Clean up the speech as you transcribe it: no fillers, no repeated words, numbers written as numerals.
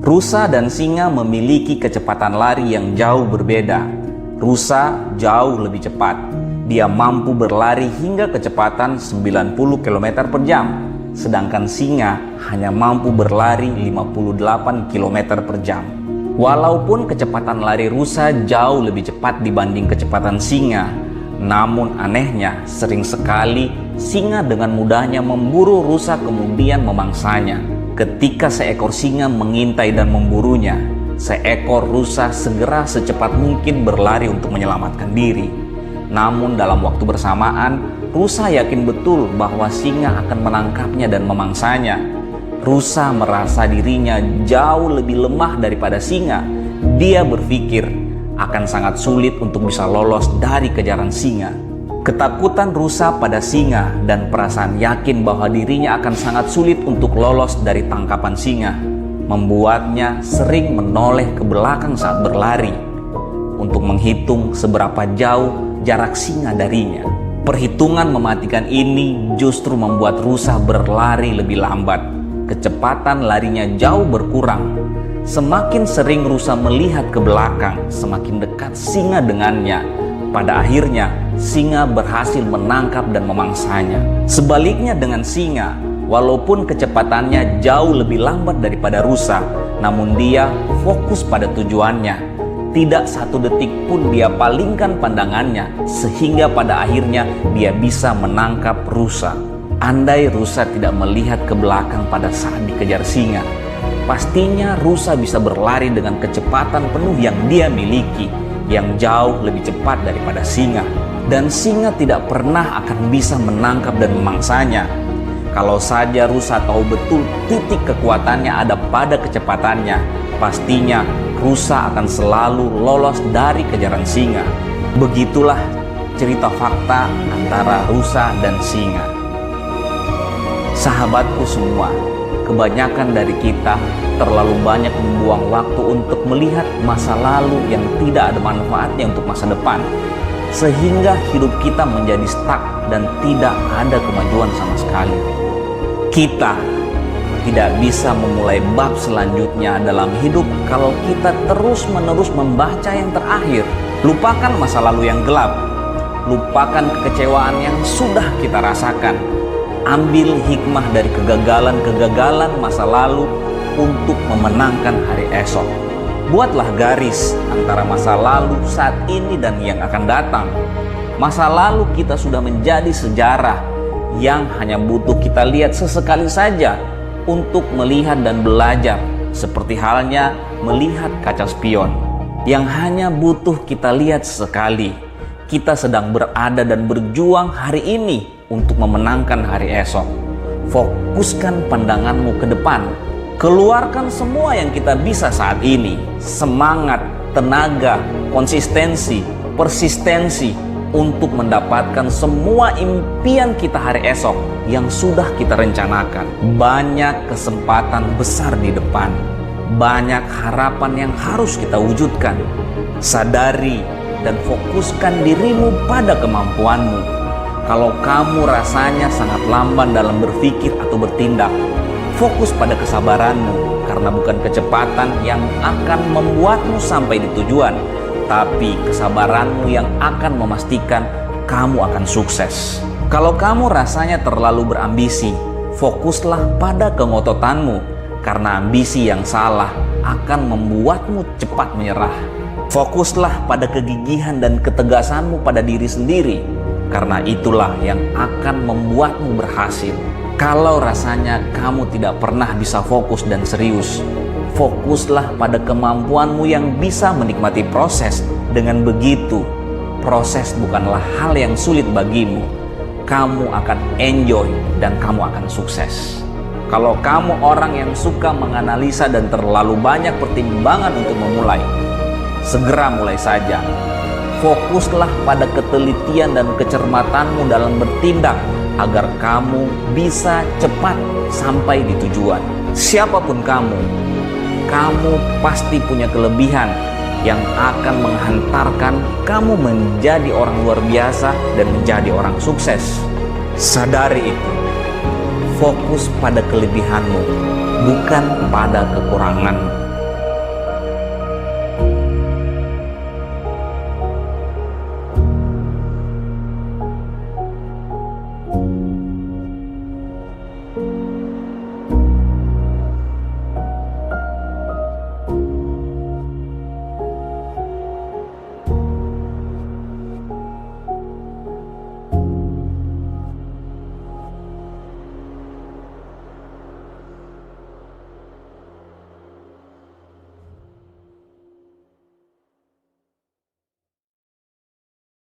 Rusa dan singa memiliki kecepatan lari yang jauh berbeda. Rusa jauh lebih cepat. Dia mampu berlari hingga kecepatan 90 km per jam. Sedangkan singa hanya mampu berlari 58 km per jam. Walaupun kecepatan lari rusa jauh lebih cepat dibanding kecepatan singa, namun anehnya sering sekali singa dengan mudahnya memburu rusa kemudian memangsanya. Ketika seekor singa mengintai dan memburunya, seekor rusa segera secepat mungkin berlari untuk menyelamatkan diri. Namun dalam waktu bersamaan, rusa yakin betul bahwa singa akan menangkapnya dan memangsanya. Rusa merasa dirinya jauh lebih lemah daripada singa. Dia berpikir akan sangat sulit untuk bisa lolos dari kejaran singa. Ketakutan rusa pada singa dan perasaan yakin bahwa dirinya akan sangat sulit untuk lolos dari tangkapan singa membuatnya sering menoleh ke belakang saat berlari untuk menghitung seberapa jauh jarak singa darinya. Perhitungan mematikan ini justru membuat rusa berlari lebih lambat. Kecepatan larinya jauh berkurang. Semakin sering rusa melihat ke belakang, semakin dekat singa dengannya. Pada akhirnya, singa berhasil menangkap dan memangsanya. Sebaliknya dengan singa, walaupun kecepatannya jauh lebih lambat daripada rusa, namun dia fokus pada tujuannya. Tidak satu detik pun dia palingkan pandangannya, sehingga pada akhirnya dia bisa menangkap rusa. Andai rusa tidak melihat ke belakang pada saat dikejar singa, pastinya rusa bisa berlari dengan kecepatan penuh yang dia miliki, yang jauh lebih cepat daripada singa. Dan singa tidak pernah akan bisa menangkap dan memangsanya. Kalau saja rusa tahu betul titik kekuatannya ada pada kecepatannya, pastinya rusa akan selalu lolos dari kejaran singa. Begitulah cerita fakta antara rusa dan singa. Sahabatku semua, kebanyakan dari kita terlalu banyak membuang waktu untuk melihat masa lalu yang tidak ada manfaatnya untuk masa depan, sehingga hidup kita menjadi stuck dan tidak ada kemajuan sama sekali. Kita tidak bisa memulai bab selanjutnya dalam hidup kalau kita terus-menerus membaca yang terakhir. Lupakan masa lalu yang gelap, lupakan kekecewaan yang sudah kita rasakan. Ambil hikmah dari kegagalan-kegagalan masa lalu untuk memenangkan hari esok. Buatlah garis antara masa lalu, saat ini, dan yang akan datang. Masa lalu kita sudah menjadi sejarah yang hanya butuh kita lihat sesekali saja untuk melihat dan belajar, seperti halnya melihat kaca spion yang hanya butuh kita lihat sesekali. Kita sedang berada dan berjuang hari ini untuk memenangkan hari esok. Fokuskan pandanganmu ke depan. Keluarkan semua yang kita bisa saat ini. Semangat, tenaga, konsistensi, persistensi untuk mendapatkan semua impian kita hari esok yang sudah kita rencanakan. Banyak kesempatan besar di depan. Banyak harapan yang harus kita wujudkan. Sadari dan fokuskan dirimu pada kemampuanmu. Kalau kamu rasanya sangat lamban dalam berpikir atau bertindak, fokus pada kesabaranmu, karena bukan kecepatan yang akan membuatmu sampai di tujuan, tapi kesabaranmu yang akan memastikan kamu akan sukses. Kalau kamu rasanya terlalu berambisi, fokuslah pada kengototanmu, karena ambisi yang salah akan membuatmu cepat menyerah. Fokuslah pada kegigihan dan ketegasanmu pada diri sendiri, karena itulah yang akan membuatmu berhasil. Kalau rasanya kamu tidak pernah bisa fokus dan serius, fokuslah pada kemampuanmu yang bisa menikmati proses. Dengan begitu, proses bukanlah hal yang sulit bagimu. Kamu akan enjoy dan kamu akan sukses. Kalau kamu orang yang suka menganalisa dan terlalu banyak pertimbangan untuk memulai, segera mulai saja. Fokuslah pada ketelitian dan kecermatanmu dalam bertindak agar kamu bisa cepat sampai di tujuan. Siapapun kamu pasti punya kelebihan yang akan menghantarkan kamu menjadi orang luar biasa dan menjadi orang sukses. Sadari itu. Fokus pada kelebihanmu, bukan pada kekuranganmu.